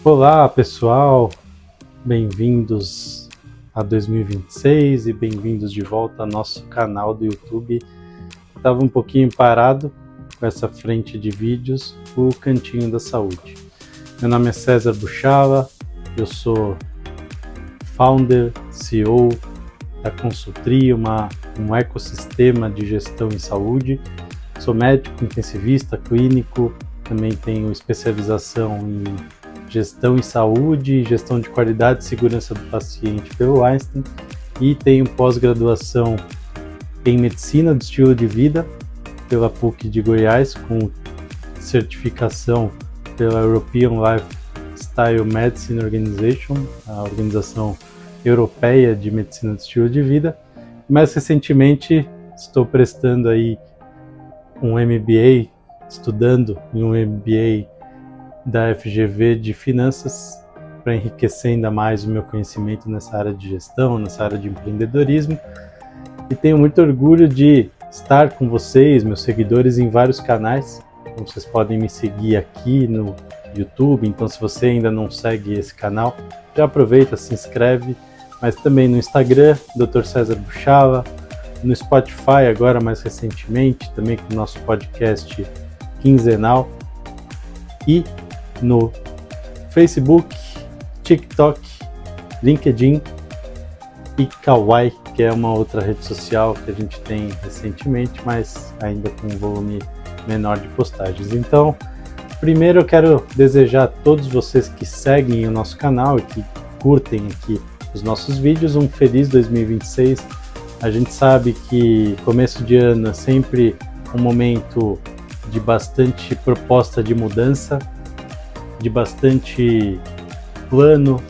Olá pessoal, bem-vindos a 2026 e bem-vindos de volta ao nosso canal do YouTube. Estava um pouquinho parado com essa frente de vídeos, o Cantinho da Saúde. Meu nome é César Buchala, eu sou founder, CEO da Consultri, um ecossistema de gestão em saúde. Sou médico intensivista clínico, também tenho especialização em gestão em saúde, gestão de qualidade e segurança do paciente pelo Einstein e tenho pós-graduação em medicina do estilo de vida pela PUC de Goiás, com certificação pela European Lifestyle Medicine Organization, a organização europeia de medicina do estilo de vida. Mais recentemente estou prestando aí um MBA, estudando em um MBA da FGV de finanças, para enriquecer ainda mais o meu conhecimento nessa área de gestão, nessa área de empreendedorismo, e tenho muito orgulho de estar com vocês, meus seguidores, em vários canais. Então vocês podem me seguir aqui no YouTube, então se você ainda não segue esse canal, já aproveita, se inscreve, mas também no Instagram, Dr. César Buchala, no Spotify agora mais recentemente, também com o nosso podcast quinzenal, e no Facebook, TikTok, LinkedIn e Kawaii, que é uma outra rede social que a gente tem recentemente, mas ainda com um volume menor de postagens. Então, primeiro eu quero desejar a todos vocês que seguem o nosso canal e que curtem aqui os nossos vídeos um feliz 2026. A gente sabe que começo de ano é sempre um momento de bastante proposta de mudança, de bastante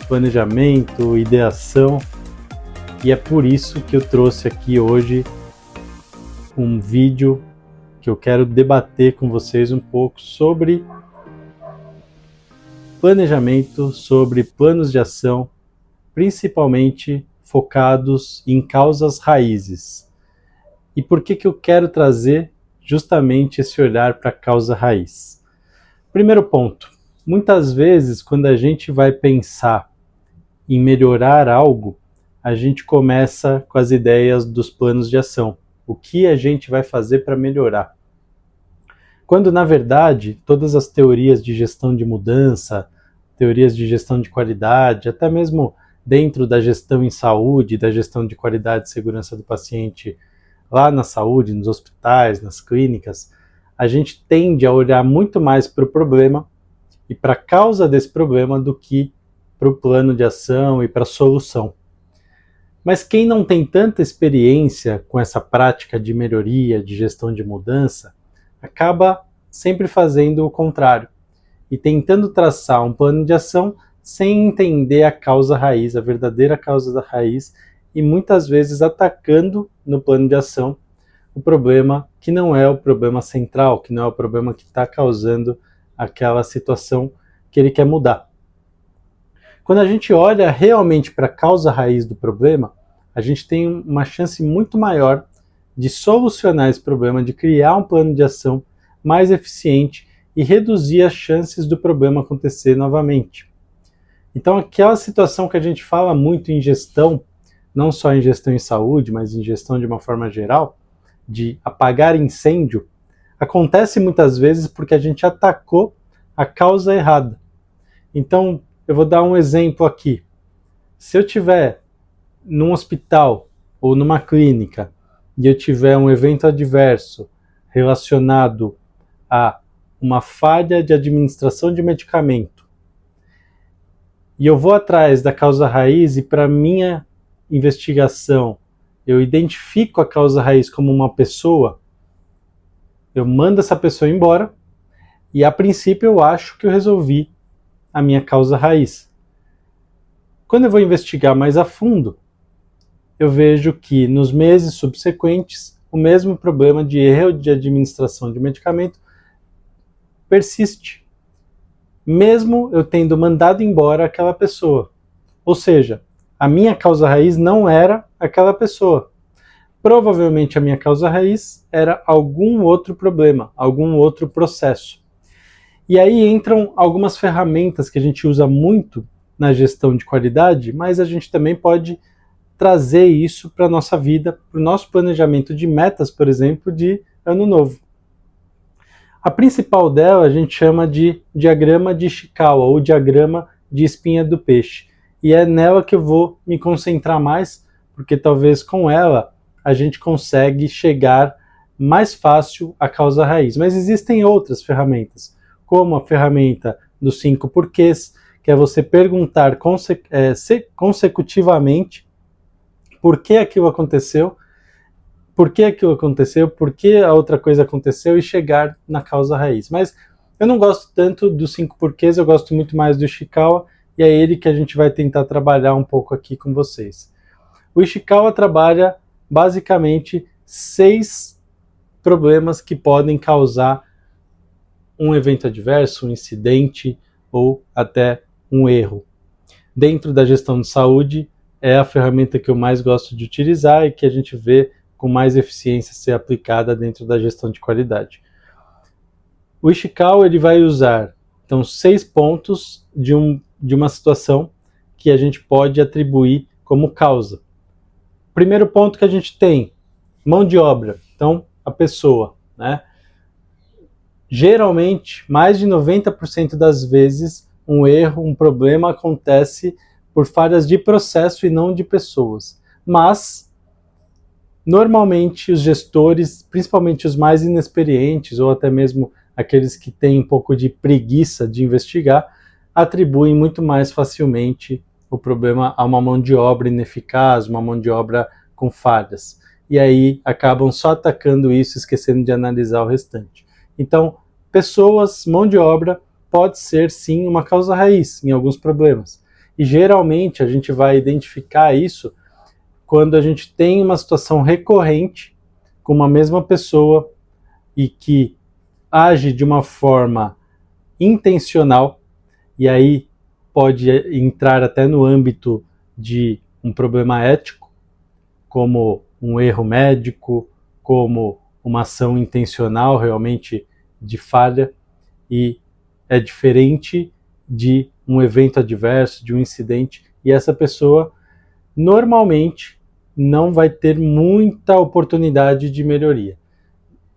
planejamento, ideação, e é por isso que eu trouxe aqui hoje um vídeo que eu quero debater com vocês um pouco sobre planejamento, sobre planos de ação, principalmente focados em causas raízes. E por que eu quero trazer justamente esse olhar para a causa raiz? Primeiro ponto. Muitas vezes, quando a gente vai pensar em melhorar algo, a gente começa com as ideias dos planos de ação. O que a gente vai fazer para melhorar? Quando, na verdade, todas as teorias de gestão de mudança, teorias de gestão de qualidade, até mesmo dentro da gestão em saúde, da gestão de qualidade e segurança do paciente lá na saúde, nos hospitais, nas clínicas, a gente tende a olhar muito mais para o problema e para a causa desse problema do que para o plano de ação e para a solução. Mas quem não tem tanta experiência com essa prática de melhoria, de gestão de mudança, acaba sempre fazendo o contrário e tentando traçar um plano de ação sem entender a causa raiz, a verdadeira causa da raiz, e muitas vezes atacando no plano de ação o problema que não é o problema central, que não é o problema que está causando aquela situação que ele quer mudar. Quando a gente olha realmente para a causa raiz do problema, a gente tem uma chance muito maior de solucionar esse problema, de criar um plano de ação mais eficiente e reduzir as chances do problema acontecer novamente. Então, aquela situação que a gente fala muito em gestão, não só em gestão em saúde, mas em gestão de uma forma geral, de apagar incêndio, acontece muitas vezes porque a gente atacou a causa errada. Então, eu vou dar um exemplo aqui. Se eu tiver num hospital ou numa clínica e eu tiver um evento adverso relacionado a uma falha de administração de medicamento, e eu vou atrás da causa raiz e para minha investigação eu identifico a causa raiz como uma pessoa, eu mando essa pessoa embora e a princípio eu acho que eu resolvi a minha causa raiz. Quando eu vou investigar mais a fundo, eu vejo que nos meses subsequentes o mesmo problema de erro de administração de medicamento persiste, mesmo eu tendo mandado embora aquela pessoa. Ou seja, a minha causa raiz não era aquela pessoa. Provavelmente a minha causa raiz era algum outro problema, algum outro processo. E aí entram algumas ferramentas que a gente usa muito na gestão de qualidade, mas a gente também pode trazer isso para a nossa vida, para o nosso planejamento de metas, por exemplo, de ano novo. A principal dela a gente chama de diagrama de Ishikawa, ou diagrama de espinha do peixe. E é nela que eu vou me concentrar mais, porque talvez com ela a gente consegue chegar mais fácil à causa raiz. Mas existem outras ferramentas, como a ferramenta dos 5 porquês, que é você perguntar consecutivamente por que aquilo aconteceu, por que a outra coisa aconteceu e chegar na causa raiz. Mas eu não gosto tanto dos 5 porquês, eu gosto muito mais do Ishikawa, e é ele que a gente vai tentar trabalhar um pouco aqui com vocês. O Ishikawa trabalha basicamente 6 problemas que podem causar um evento adverso, um incidente ou até um erro. Dentro da gestão de saúde, é a ferramenta que eu mais gosto de utilizar e que a gente vê com mais eficiência ser aplicada dentro da gestão de qualidade. O Ishikawa ele vai usar então 6 pontos de uma situação que a gente pode atribuir como causa. Primeiro ponto que a gente tem, mão de obra, então a pessoa, né? Geralmente, mais de 90% das vezes, um erro, um problema acontece por falhas de processo e não de pessoas. Mas, normalmente, os gestores, principalmente os mais inexperientes ou até mesmo aqueles que têm um pouco de preguiça de investigar, atribuem muito mais facilmente o problema a uma mão de obra ineficaz, uma mão de obra com falhas. E aí acabam só atacando isso, esquecendo de analisar o restante. Então, pessoas, mão de obra, pode ser sim uma causa raiz em alguns problemas. E geralmente a gente vai identificar isso quando a gente tem uma situação recorrente com uma mesma pessoa e que age de uma forma intencional, e aí pode entrar até no âmbito de um problema ético, como um erro médico, como uma ação intencional realmente de falha, e é diferente de um evento adverso, de um incidente, e essa pessoa normalmente não vai ter muita oportunidade de melhoria.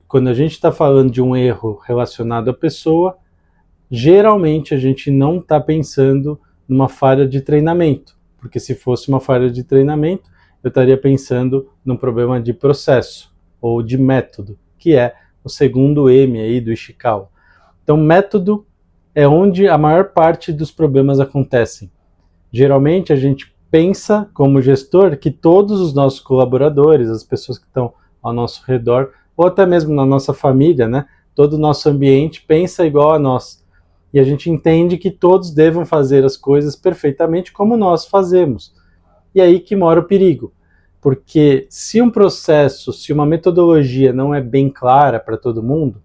Quando a gente está falando de um erro relacionado à pessoa, geralmente a gente não está pensando numa falha de treinamento, porque se fosse uma falha de treinamento, eu estaria pensando num problema de processo ou de método, que é o segundo M aí do Ishikawa. Então, método é onde a maior parte dos problemas acontecem. Geralmente a gente pensa, como gestor, que todos os nossos colaboradores, as pessoas que estão ao nosso redor, ou até mesmo na nossa família, né, todo o nosso ambiente pensa igual a nós. E a gente entende que todos devam fazer as coisas perfeitamente como nós fazemos. E aí que mora o perigo. Porque se um processo, se uma metodologia não é bem clara para todo mundo,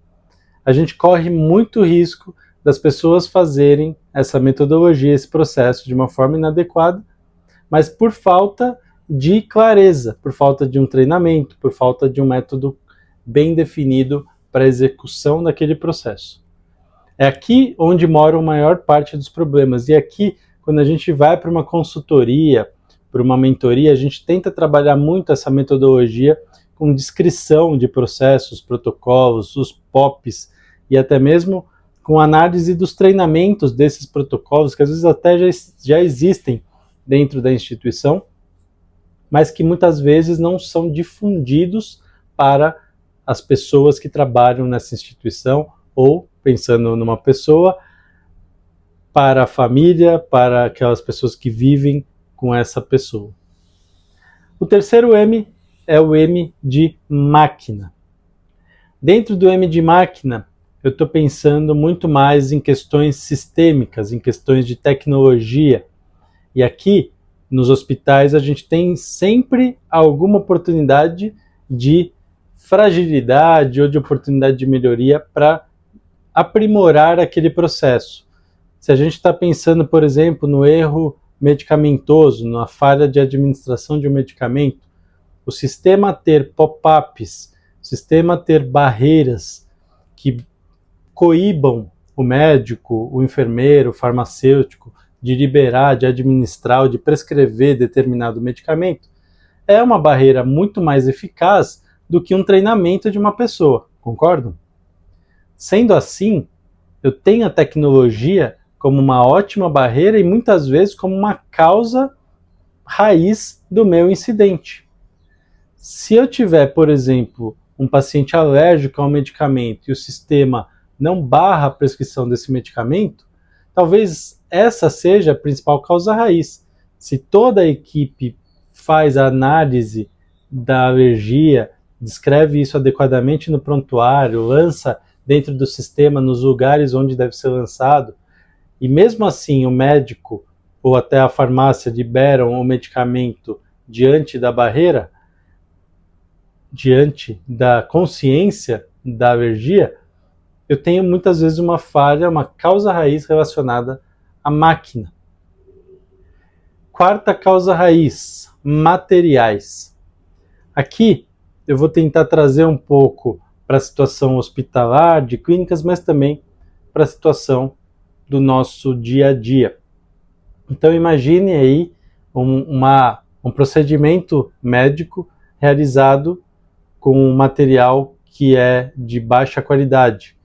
a gente corre muito risco das pessoas fazerem essa metodologia, esse processo de uma forma inadequada, mas por falta de clareza, por falta de um treinamento, por falta de um método bem definido para a execução daquele processo. É aqui onde mora a maior parte dos problemas. E aqui, quando a gente vai para uma consultoria, para uma mentoria, a gente tenta trabalhar muito essa metodologia com descrição de processos, protocolos, os POPs, e até mesmo com análise dos treinamentos desses protocolos, que às vezes até já existem dentro da instituição, mas que muitas vezes não são difundidos para as pessoas que trabalham nessa instituição, ou, pensando numa pessoa, para a família, para aquelas pessoas que vivem com essa pessoa. O terceiro M é o M de máquina. Dentro do M de máquina, eu estou pensando muito mais em questões sistêmicas, em questões de tecnologia. E aqui, nos hospitais, a gente tem sempre alguma oportunidade de fragilidade ou de oportunidade de melhoria para aprimorar aquele processo. Se a gente está pensando, por exemplo, no erro medicamentoso, na falha de administração de um medicamento, o sistema ter pop-ups, o sistema ter barreiras que coíbam o médico, o enfermeiro, o farmacêutico, de liberar, de administrar ou de prescrever determinado medicamento, é uma barreira muito mais eficaz do que um treinamento de uma pessoa, concordam? Sendo assim, eu tenho a tecnologia como uma ótima barreira e muitas vezes como uma causa raiz do meu incidente. Se eu tiver, por exemplo, um paciente alérgico a um medicamento e o sistema não barra a prescrição desse medicamento, talvez essa seja a principal causa raiz. Se toda a equipe faz a análise da alergia, descreve isso adequadamente no prontuário, lança dentro do sistema nos lugares onde deve ser lançado, e mesmo assim o médico ou até a farmácia liberam o medicamento diante da barreira, diante da consciência da alergia, eu tenho muitas vezes uma falha, uma causa raiz relacionada à máquina. Quarta causa raiz, materiais. Aqui eu vou tentar trazer um pouco para a situação hospitalar, de clínicas, mas também para a situação do nosso dia a dia. Então imagine aí um procedimento médico realizado com um material que é de baixa qualidade.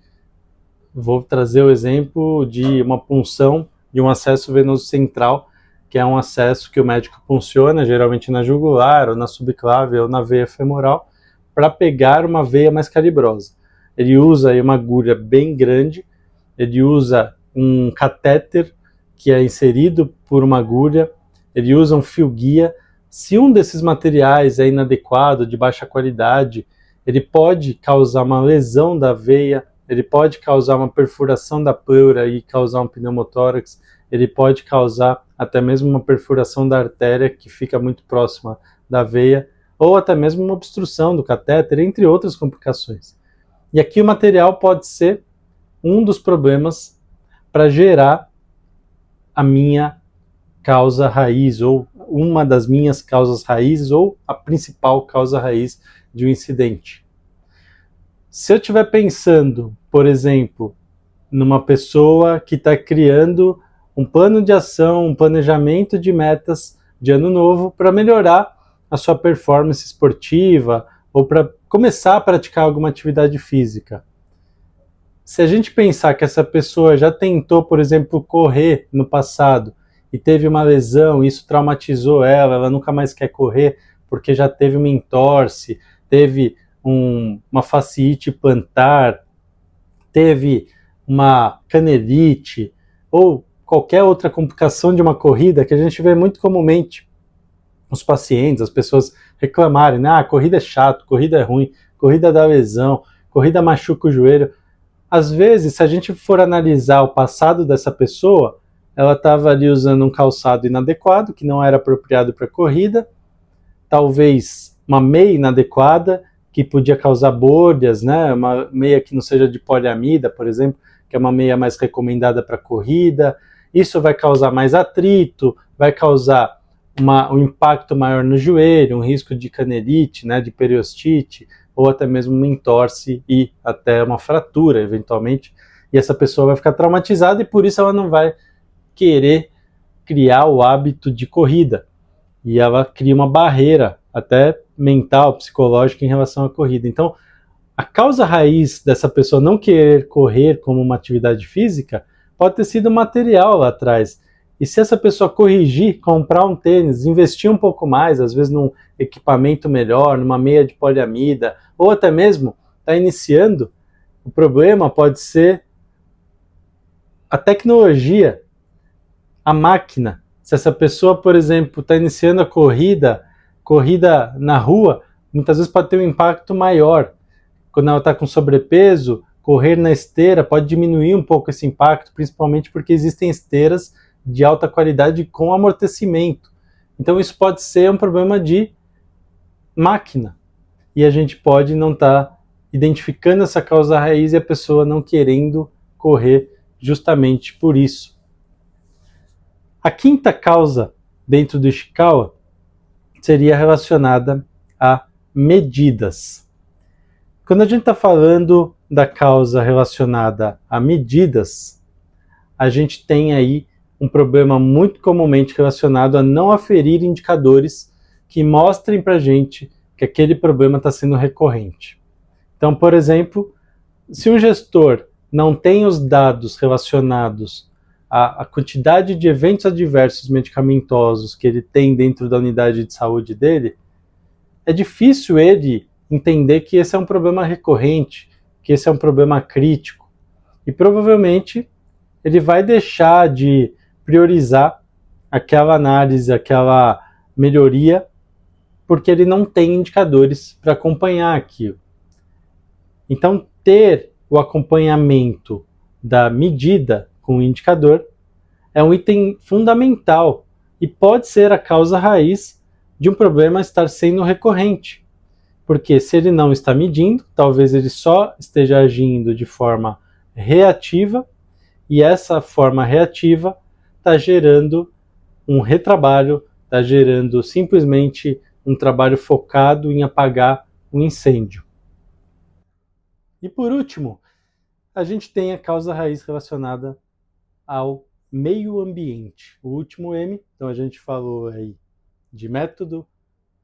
Vou trazer o exemplo de uma punção de um acesso venoso central, que é um acesso que o médico punciona, geralmente na jugular, ou na subclave, ou na veia femoral, para pegar uma veia mais calibrosa. Ele usa aí uma agulha bem grande, ele usa um catéter que é inserido por uma agulha, ele usa um fio guia. Se um desses materiais é inadequado, de baixa qualidade, ele pode causar uma lesão da veia, ele pode causar uma perfuração da pleura e causar um pneumotórax, ele pode causar até mesmo uma perfuração da artéria que fica muito próxima da veia, ou até mesmo uma obstrução do catéter, entre outras complicações. E aqui o material pode ser um dos problemas para gerar a minha causa raiz, ou uma das minhas causas raízes, ou a principal causa raiz de um incidente. Se eu estiver pensando, por exemplo, numa pessoa que está criando um plano de ação, um planejamento de metas de ano novo para melhorar a sua performance esportiva ou para começar a praticar alguma atividade física. Se a gente pensar que essa pessoa já tentou, por exemplo, correr no passado e teve uma lesão, isso traumatizou ela nunca mais quer correr porque já teve uma entorse, teve uma fasciite plantar, teve uma canelite ou qualquer outra complicação de uma corrida, que a gente vê muito comumente os pacientes, as pessoas reclamarem, né? Corrida é chato, corrida é ruim, corrida dá lesão, corrida machuca o joelho. Às vezes, se a gente for analisar o passado dessa pessoa, ela estava ali usando um calçado inadequado, que não era apropriado para corrida, talvez uma meia inadequada, que podia causar bolhas, né? Uma meia que não seja de poliamida, por exemplo, que é uma meia mais recomendada para corrida. Isso vai causar mais atrito, vai causar um impacto maior no joelho, um risco de canelite, né, de periostite, ou até mesmo uma entorse e até uma fratura, eventualmente. E essa pessoa vai ficar traumatizada e por isso ela não vai querer criar o hábito de corrida. E ela cria uma barreira, até mental, psicológica, em relação à corrida. Então, a causa raiz dessa pessoa não querer correr como uma atividade física pode ter sido material lá atrás. E se essa pessoa corrigir, comprar um tênis, investir um pouco mais, às vezes num equipamento melhor, numa meia de poliamida, ou até mesmo está iniciando, o problema pode ser a tecnologia, a máquina. Se essa pessoa, por exemplo, está iniciando a corrida na rua, muitas vezes pode ter um impacto maior. Quando ela está com sobrepeso, correr na esteira pode diminuir um pouco esse impacto, principalmente porque existem esteiras de alta qualidade com amortecimento. Então isso pode ser um problema de máquina. E a gente pode não estar identificando essa causa raiz e a pessoa não querendo correr justamente por isso. A quinta causa dentro do Ishikawa seria relacionada a medidas. Quando a gente está falando da causa relacionada a medidas, a gente tem aí um problema muito comumente relacionado a não aferir indicadores que mostrem para a gente que aquele problema está sendo recorrente. Então, por exemplo, se um gestor não tem os dados relacionados à quantidade de eventos adversos medicamentosos que ele tem dentro da unidade de saúde dele, é difícil ele entender que esse é um problema recorrente, que esse é um problema crítico. E provavelmente ele vai deixar de priorizar aquela análise, aquela melhoria, porque ele não tem indicadores para acompanhar aquilo. Então, ter o acompanhamento da medida com o indicador é um item fundamental e pode ser a causa raiz de um problema estar sendo recorrente. Porque se ele não está medindo, talvez ele só esteja agindo de forma reativa, e essa forma reativa está gerando um retrabalho, está gerando simplesmente um trabalho focado em apagar um incêndio. E por último, a gente tem a causa raiz relacionada ao meio ambiente. O último M, então a gente falou aí de método,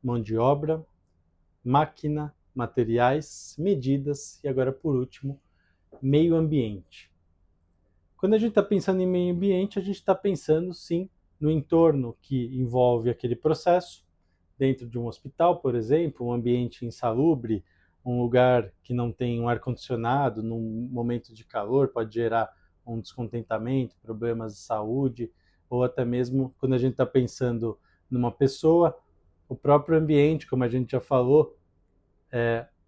mão de obra, máquina, materiais, medidas e agora por último, meio ambiente. Quando a gente está pensando em meio ambiente, a gente está pensando sim no entorno que envolve aquele processo, dentro de um hospital, por exemplo, um ambiente insalubre, um lugar que não tem um ar-condicionado, num momento de calor, pode gerar um descontentamento, problemas de saúde, ou até mesmo quando a gente está pensando numa pessoa, o próprio ambiente, como a gente já falou,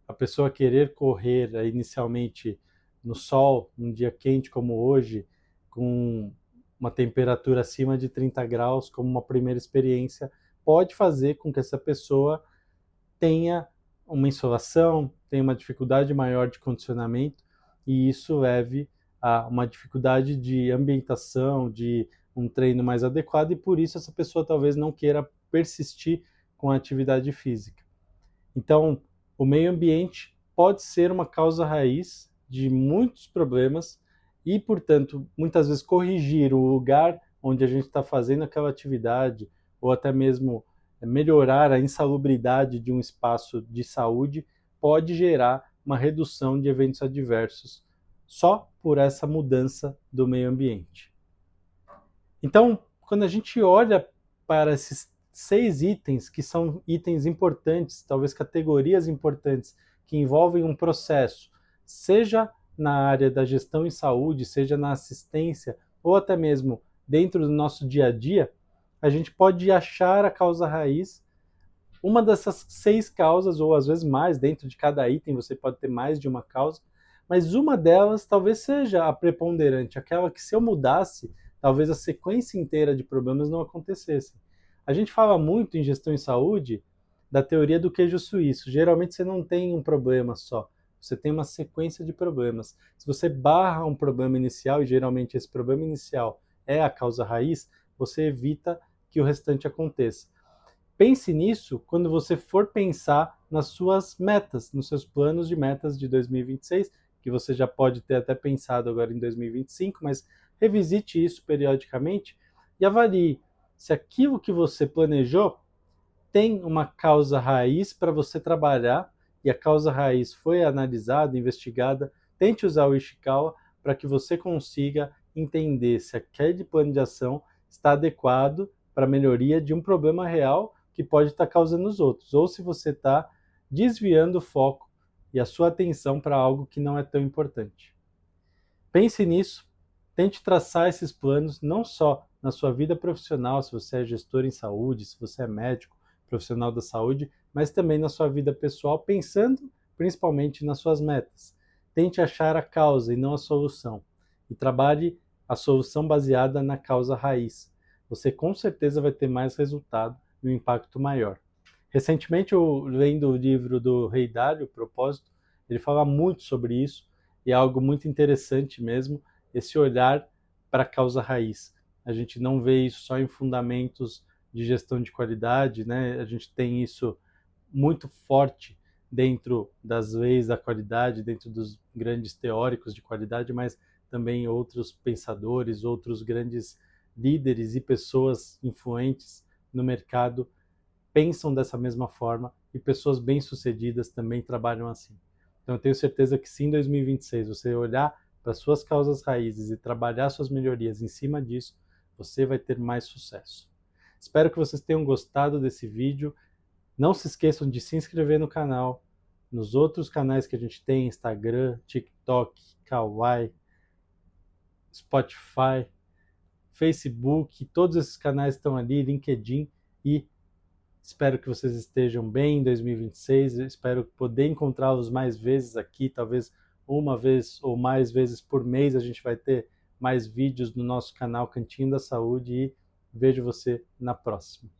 a pessoa querer correr inicialmente no sol, num dia quente como hoje, com uma temperatura acima de 30 graus, como uma primeira experiência, pode fazer com que essa pessoa tenha uma insolação, tenha uma dificuldade maior de condicionamento, e isso leve a uma dificuldade de ambientação, de um treino mais adequado, e por isso essa pessoa talvez não queira persistir com a atividade física. Então, o meio ambiente pode ser uma causa raiz de muitos problemas e, portanto, muitas vezes corrigir o lugar onde a gente está fazendo aquela atividade ou até mesmo melhorar a insalubridade de um espaço de saúde pode gerar uma redução de eventos adversos só por essa mudança do meio ambiente. Então, quando a gente olha para esses 6 itens, que são itens importantes, talvez categorias importantes, que envolvem um processo, seja na área da gestão em saúde, seja na assistência, ou até mesmo dentro do nosso dia a dia, a gente pode achar a causa raiz. Uma dessas 6 causas, ou às vezes mais, dentro de cada item você pode ter mais de uma causa, mas uma delas talvez seja a preponderante, aquela que se eu mudasse, talvez a sequência inteira de problemas não acontecesse. A gente fala muito em gestão em saúde da teoria do queijo suíço. Geralmente você não tem um problema só, você tem uma sequência de problemas. Se você barra um problema inicial, e geralmente esse problema inicial é a causa raiz, você evita que o restante aconteça. Pense nisso quando você for pensar nas suas metas, nos seus planos de metas de 2026, que você já pode ter até pensado agora em 2025, mas revisite isso periodicamente e avalie se aquilo que você planejou tem uma causa raiz para você trabalhar e a causa raiz foi analisada, investigada. Tente usar o Ishikawa para que você consiga entender se aquele plano de ação está adequado para a melhoria de um problema real que pode estar causando os outros, ou se você está desviando o foco e a sua atenção para algo que não é tão importante. Pense nisso, tente traçar esses planos não só na sua vida profissional, se você é gestor em saúde, se você é médico, profissional da saúde, mas também na sua vida pessoal, pensando principalmente nas suas metas. Tente achar a causa e não a solução, e trabalhe a solução baseada na causa raiz. Você com certeza vai ter mais resultado e um impacto maior. Recentemente, eu lendo o livro do Rei Dalio, Propósito, ele fala muito sobre isso, e é algo muito interessante mesmo, esse olhar para a causa raiz. A gente não vê isso só em fundamentos de gestão de qualidade, né? A gente tem isso muito forte dentro das leis da qualidade, dentro dos grandes teóricos de qualidade, mas também outros pensadores, outros grandes líderes e pessoas influentes no mercado pensam dessa mesma forma e pessoas bem-sucedidas também trabalham assim. Então eu tenho certeza que se em 2026 você olhar para suas causas raízes e trabalhar suas melhorias em cima disso, você vai ter mais sucesso. Espero que vocês tenham gostado desse vídeo. Não se esqueçam de se inscrever no canal, nos outros canais que a gente tem, Instagram, TikTok, Kawaii, Spotify, Facebook, todos esses canais estão ali, LinkedIn, e espero que vocês estejam bem em 2026, eu espero poder encontrá-los mais vezes aqui, talvez uma vez ou mais vezes por mês a gente vai ter mais vídeos no nosso canal Cantinho da Saúde e vejo você na próxima.